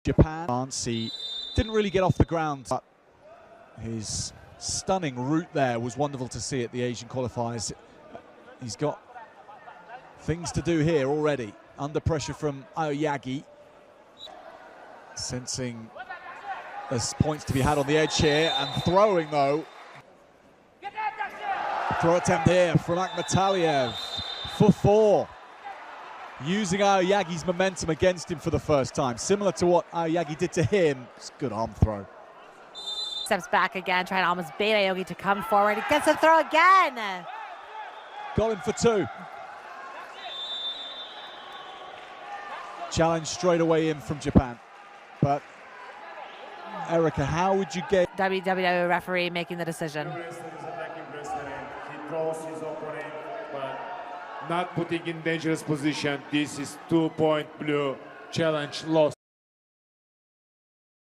Japan, he didn't really get off the ground, but his stunning route there was wonderful to see at the Asian qualifiers. He's got things to do here already. Under pressure from Aoyagi. Sensing there's points to be had on the edge here, and throwing though. Throw attempt here from Akhmataliev for 4. Using Aoyagi's momentum against him for the first time. Similar to what Aoyagi did to him. It's a good arm throw. Steps back again, trying to almost bait Aoyagi to come forward. He gets a throw again. Got him for 2. Challenge straight away in from Japan. But Erica, how would you get WWE referee making the decision? He throws his opponent, but not putting in dangerous position. This is 2-point blue. Challenge lost.